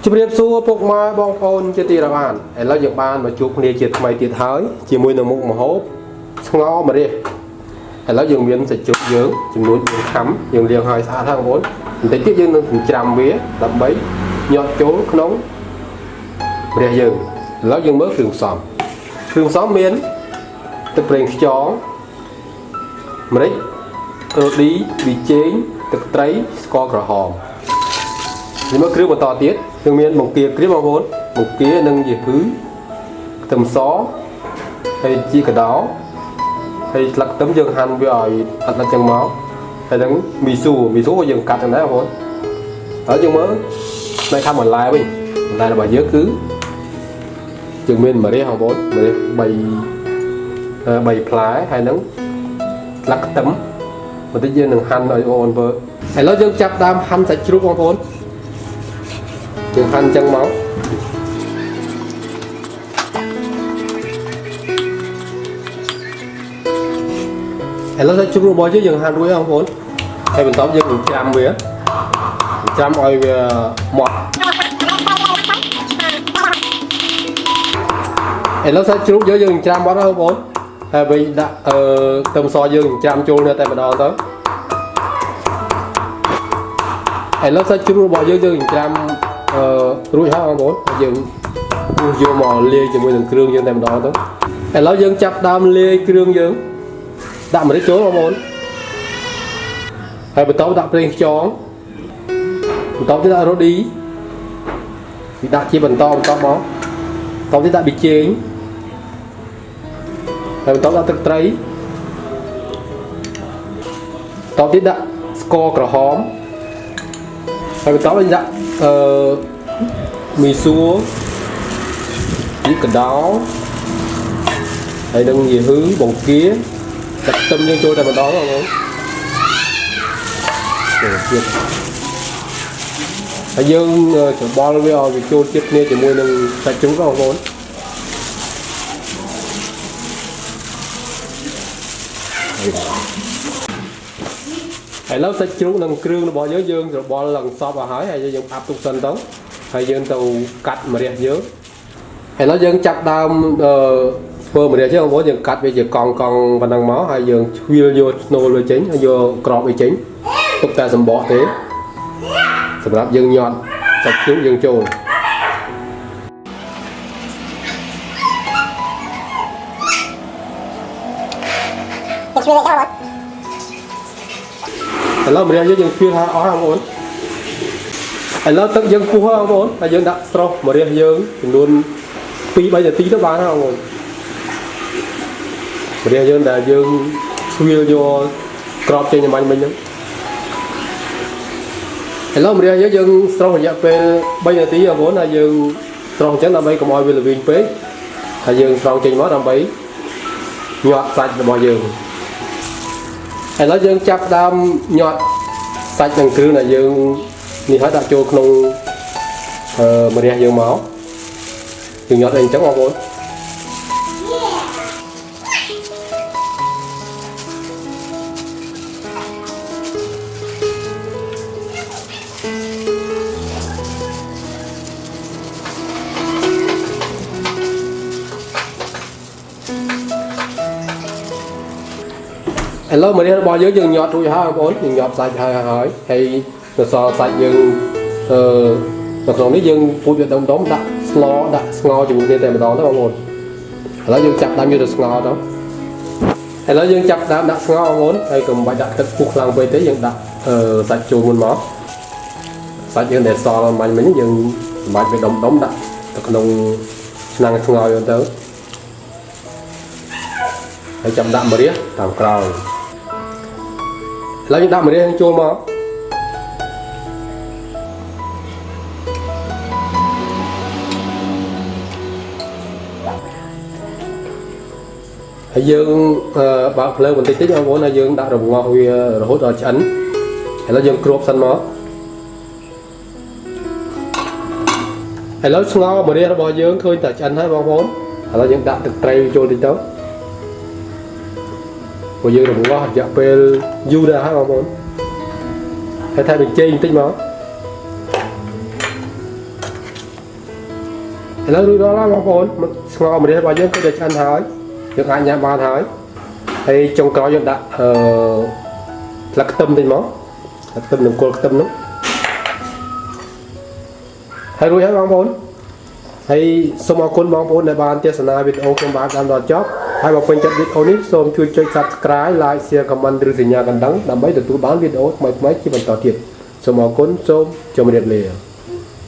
ជំរាបសួរពុកម៉ែបងប្អូនជាទីរាប់អានឥឡូវយើងបានមកជួបគ្នាជាថ្មីទៀតហើយជាមួយនឹងមុខម្ហូបស្ងោម្រះឥឡូវយើងមានសាច់ជ្រូកយើងចំនួន4ខាំយើងលាងឲ្យស្អាតហើយបងប្អូនបន្តិចទៀតយើងនឹងចិញ្ច្រាំវាដើម្បីញាត់ចូលក្នុងម្រះយើងឥឡូវយើងមើលគ្រឿងផ្សំមានទឹកប្រេងខ្យងម្រេចរ៉ូឌីប៊ីចេងទឹកត្រីស្ករក្រហមនេះមកគ្រឿងបន្តទៀតយើងមានបង្គាក្រៀមបងប្អូនបង្គានិងយីហឺខ្ទឹមសហើយជីកដោហើយស្លឹកខ្ទឹមយើងហាន់វាឲ្យអត់ដល់ចឹងមកហើយនឹងមីស៊ូយើងកាត់ចឹងដែរបងប្អូនហើយយើងមើលផ្នែកខាងបន្លែវិញបន្លែរបស់យើងគឺយើងមានម្រះបងប្អូនម្រះ3ផ្លែហើយនឹងស្លឹកខ្ទឹមបន្តិចយើងនឹងហាន់ឲ្យបងប្អូនមើលឥឡូវយើងចាប់ដើមហាន់សាច់ជ្រូកបងប្អូនយើងហាន់ចឹងមកឥឡូវសាច់ជ្រូករបស់យើងហាន់រួចបងប្អូនហើយបន្ទាប់យើងនឹងច្រាំវាច្រាំឲ្យវាម៉ត់ឥឡូវសាច់ជ្រូកយើងច្រាំម៉ត់ហើយបងប្អូនហើយវិញដាក់ខ្ទឹមសយើងច្រាំចូលតែម្ដងទៅឥឡូវសាច់ជ្រូករបស់យើងច្រាំរួចហើយបងប្អូនយើងយកមកលាយជាមួយនឹងគ្រឿងយើងតែម្ដងទៅឥឡូវយើងចាប់ដើមលាយគ្រឿងយើងដាក់ម្រេចចូលបងប្អូនហើយបន្តដាក់ប្រេងខ្យងបន្តទៀតដាក់រ៉ូឌីដាក់ជាបន្តមកបន្តទៀតដាក់ប៊ីចេងហើយបន្តដាក់ទឹកត្រីបន្តទៀតដាក់ស្ករក្រហមហើយបន្តវិញដាក់មីស៊ូជីកដោហើយនឹងយីហឺបង្គាដាក់ខ្ទឹមយើងចូលតែម្ដងបងប្អូនចូលទៀតហើយយើងច្របល់វាឲ្យវាចូលជាតិគ្នាជាមួយនឹងសាច់ជ្រូកបងប្អូនឥឡូវសាច់ជ្រូកនិងគ្រឿងរបស់យើងច្របល់ឡើងសព្វឲ្យហើយយើងអាប់ទុកសិនទៅហើយយើងទៅកាត់ម្រះយើងឥឡូវយើងចាប់ដើមធ្វើម្រះចេញបងប្អូនយើងកាត់វាជាកង់ប៉ុណ្ណឹងមកហើយយើងឈ្វាលយកស្នូលវាចេញហើយយកក្របវាចេញទុកតែសម្បកទេសម្រាប់យើងញាត់សាច់ជ្រូកយើងចូលឥឡូវម្រះយើងឈ្វាលហើយអស់បងប្អូនឥឡូវទឹកយើងពុះហើយបងប្អូនហើយយើងដាក់ស្រុះម្រះយើងចំនួន 2-3 នាទីទៅបានហើយបងប្អូនម្រះយើងដែលយើងឈ្វាលយកក្របចេញបាញ់មិញហ្នឹងឥឡូវម្រះយើងស្រុះរយៈពេល 3 នាទីបងប្អូនហើយយើងស្រុះអញ្ចឹងដើម្បីកុំឲ្យវាល្វីងពេកហើយយើងស្រង់ចេញមកដើម្បីញាត់សាច់របស់យើងឥឡូវយើងចាប់ដើមញាត់សាច់និងគ្រឿងដែលយើងនេះហើយដាក់ចូលក្នុងម្រះយើងមកយើងញាត់អីអញ្ចឹងបងប្អូនឥឡូវម្រះរបស់យើងញាត់រួចហើយបងប្អូនយើងញាត់សាច់ហើយហើយនៅសល់សាច់យើងនៅក្នុងនេះយើងពូជវាដុំដាក់ស្លដាក់ស្ងោជាមួយគ្នាតែម្ដងទៅបងប្អូនឥឡូវយើងចាប់ដើមយកទៅស្ងោទៅឥឡូវយើងចាប់ដើមដាក់ស្ងោបងប្អូនហើយកុំបាច់ដាក់ទឹកពុះខ្លាំងពេកទេយើងដាក់សាច់ចូលមុនមកសាច់យើងដែលសល់មាញ់មិញយើងសម្រាប់វាដុំដាក់ទៅក្នុងឆ្នាំងស្ងោយើងទៅហើយចាំដាក់ម្រះតាមក្រោយឥឡូវយើងដាក់ម្រះចូលមកហើយយើងបើកភ្លើងបន្តិចបងប្អូនហើយយើងដាក់រងាស់វារហូតដល់ឆ្អិនឥឡូវយើងគ្របសិនមកឥឡូវស្ងោម្រះរបស់យើងឃើញតែឆ្អិនហើយបងប្អូនឥឡូវយើងដាក់ទឹកត្រីចូលតិចទៅព្រោះយើងរងាស់រយៈពេលយូរដែរហើយបងប្អូនហើយថែមប៊ីចេងបន្តិចមក ឥ แล้วดูđó là bong bồnมันงอมาเรียบร้อยยังก็จะăn hỏiยังai nhà bàn hỏi hay trong cóยังđã lắc tâm lên món lắc tâm đừng cô lắc tâm nữa hay rồi hả bong bồn hay xong mọi con bong bồnในบ้านเทศนาวิดีโอของบ้านตามดอทจ็อบให้บอกเป็นจัดวิดีโอนี้ส้มช่วย subscribe ไลค์ share คอมเมนต์หรือสัญญากันดังนำไปถึงตัวบ้านวิดีโอใหม่ๆที่มันต่อเทียบสมองคนส้มจมเรียบเรีย